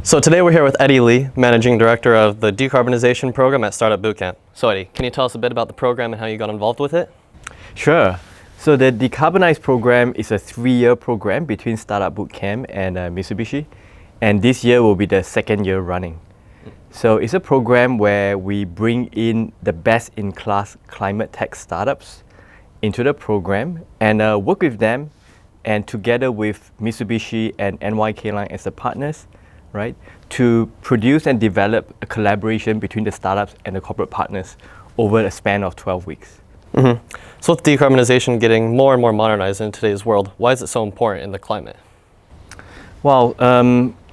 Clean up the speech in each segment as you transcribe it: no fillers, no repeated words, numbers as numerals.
So today we're here with Eddy Lee, Managing Director of the Decarbonization program at Startup Bootcamp. So Eddy, can you tell us a bit about the program and how you got involved with it? Sure. So the Decarbonize program is a 3-year program between Startup Bootcamp and Mitsubishi. And this year will be the second year running. So it's a program where we bring in the best-in-class climate tech startups into the program and work with them, and together with Mitsubishi and NYK Line as the partners, right, to produce and develop a collaboration between the startups and the corporate partners over a span of 12 weeks. So with decarbonization getting more and more modernized in today's world, why is it so important in the climate? Well,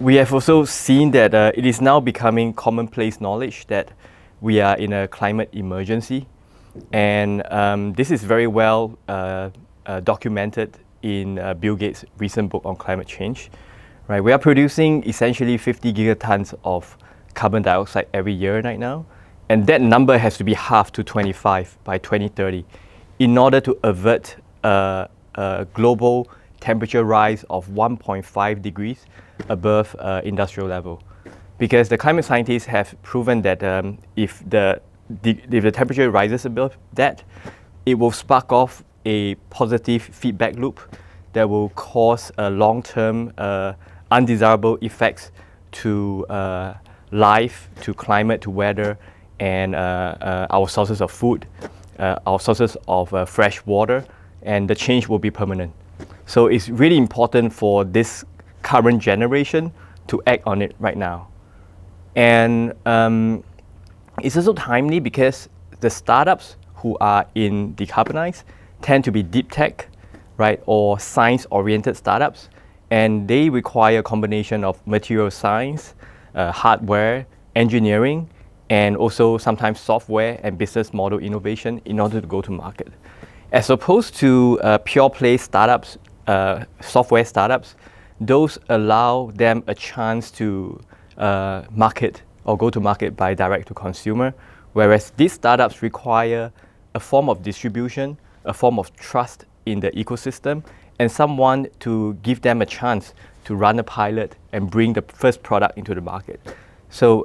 we have also seen that it is now becoming commonplace knowledge that we are in a climate emergency. And this is very well documented in Bill Gates' recent book on climate change. Right? We are producing essentially 50 gigatons of carbon dioxide every year right now. And that number has to be halved to 25 by 2030 in order to avert a global temperature rise of 1.5 degrees above industrial level. Because the climate scientists have proven that if the temperature rises above that, it will spark off a positive feedback loop that will cause long-term undesirable effects to life, to climate, to weather, and our sources of food, our sources of fresh water, and the change will be permanent. So it's really important for this current generation to act on it right now. And it's also timely because the startups who are in Decarbonize tend to be deep tech, right, or science-oriented startups, and they require a combination of material science, hardware, engineering, and also sometimes software and business model innovation in order to go to market. As opposed to pure play startups, software startups, those allow them a chance to market or go to market by direct to consumer, whereas these startups require a form of distribution, a form of trust in the ecosystem, and someone to give them a chance to run a pilot and bring the first product into the market. So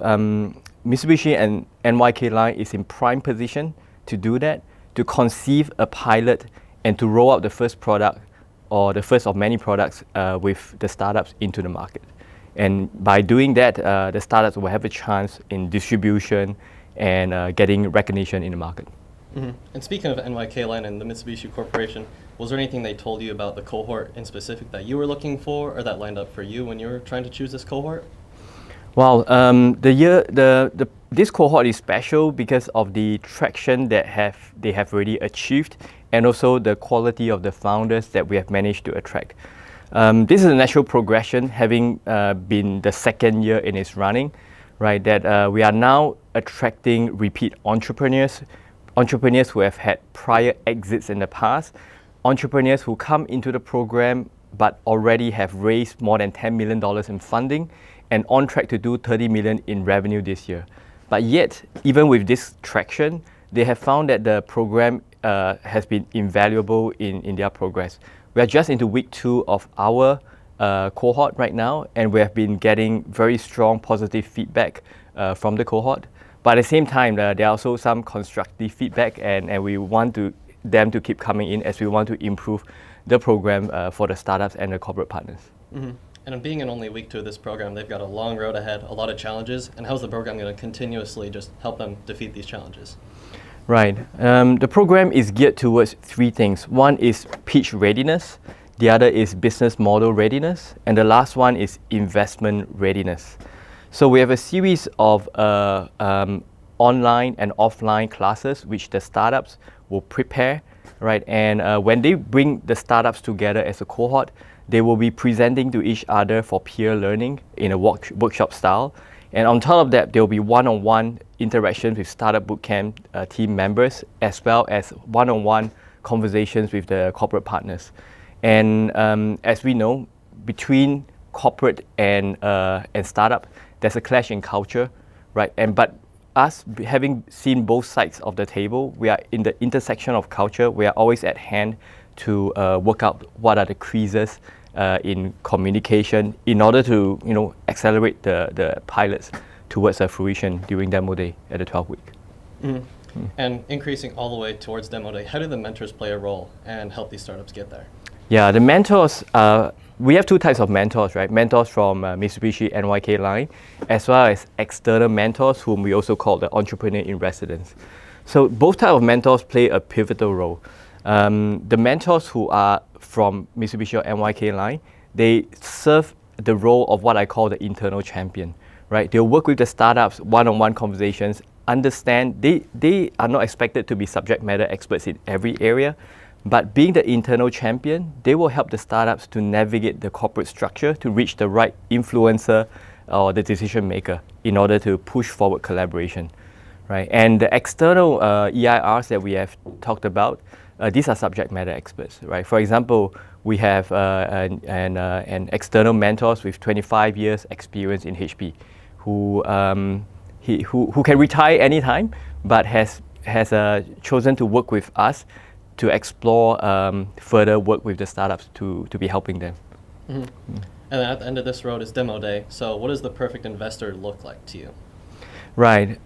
Mitsubishi and NYK Line is in prime position to do that, to conceive a pilot and to roll out the first product or the first of many products with the startups into the market. And by doing that, the startups will have a chance in distribution and getting recognition in the market. And speaking of NYK Line and the Mitsubishi Corporation, was there anything they told you about the cohort in specific that you were looking for or that lined up for you when you were trying to choose this cohort? Well, this cohort is special because of the traction that they have already achieved, and also the quality of the founders that we have managed to attract. This is a natural progression, having been the second year in its running, right? That we are now attracting repeat entrepreneurs who have had prior exits in the past, entrepreneurs who come into the program but already have raised more than $10 million in funding and on track to do $30 million in revenue this year. But yet, even with this traction, they have found that the program has been invaluable in their progress. We are just into week 2 of our cohort right now, and we have been getting very strong positive feedback from the cohort. But at the same time, there are also some constructive feedback, and we want them to keep coming in as we want to improve the program for the startups and the corporate partners. And being in only week 2 of this program, they've got a long road ahead, a lot of challenges. And how's the program going to continuously just help them defeat these challenges? Right. The program is geared towards 3 things. One is pitch readiness, the other is business model readiness, and the last one is investment readiness. So we have a series of online and offline classes which the startups will prepare, right? And when they bring the startups together as a cohort, they will be presenting to each other for peer learning in a workshop style. And on top of that, there will be one-on-one interactions with Startup Bootcamp team members, as well as one-on-one conversations with the corporate partners. And as we know, between corporate and startup, there's a clash in culture, right? But us having seen both sides of the table, we are in the intersection of culture. We are always at hand to work out what are the creases in communication in order to accelerate the pilots towards a fruition during demo day at the 12-week. And increasing all the way towards demo day, how do the mentors play a role and help these startups get there? Yeah, the mentors, we have two types of mentors, right? Mentors from Mitsubishi NYK line, as well as external mentors, whom we also call the entrepreneur in residence. So both types of mentors play a pivotal role. The mentors who are from Mitsubishi or NYK line, they serve the role of what I call the internal champion, right? They'll work with the startups, one-on-one conversations, understand they are not expected to be subject matter experts in every area, but being the internal champion, they will help the startups to navigate the corporate structure to reach the right influencer or the decision maker in order to push forward collaboration, right? And the external EIRs that we have talked about, these are subject matter experts, right? For example, we have an external mentors with 25 years experience in HP, who can retire anytime, but has chosen to work with us to explore further work with the startups to be helping them. And then at the end of this road is demo day. So what does the perfect investor look like to you? Right.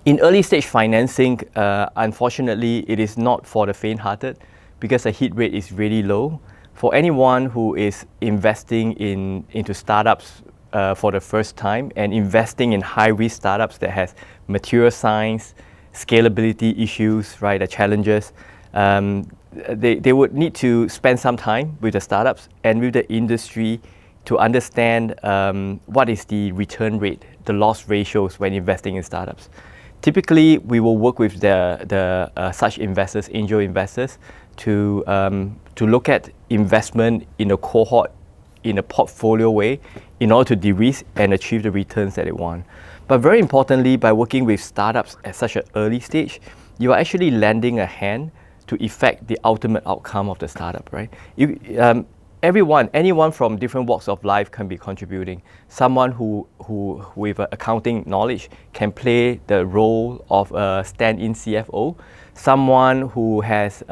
In early stage financing, unfortunately, it is not for the faint-hearted because the hit rate is really low. For anyone who is investing into startups for the first time and investing in high-risk startups that has material science, scalability issues, right, the challenges, they would need to spend some time with the startups and with the industry to understand what is the return rate, the loss ratios when investing in startups. Typically, we will work with the such investors, angel investors, to look at investment in a cohort, in a portfolio way, in order to de-risk and achieve the returns that they want. But very importantly, by working with startups at such an early stage, you are actually lending a hand to effect the ultimate outcome of the startup, right? Anyone from different walks of life can be contributing. Someone who with accounting knowledge can play the role of a stand-in CFO. Someone who has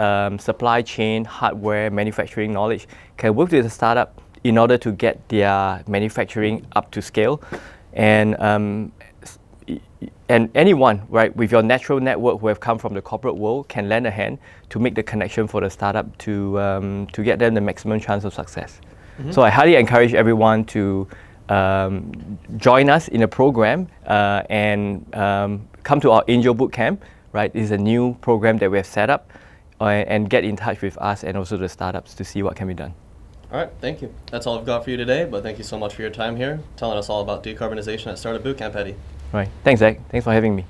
supply chain, hardware, manufacturing knowledge can work with a startup in order to get their manufacturing up to scale. And anyone, right, with your natural network who have come from the corporate world can lend a hand to make the connection for the startup to get them the maximum chance of success. So I highly encourage everyone to join us in a program and come to our Angel Bootcamp, right? It's a new program that we have set up and get in touch with us and also the startups to see what can be done. All right, thank you. That's all I've got for you today, but thank you so much for your time here, telling us all about decarbonization at Startup Bootcamp, Eddy. Right. Thanks, Zach. Thanks for having me.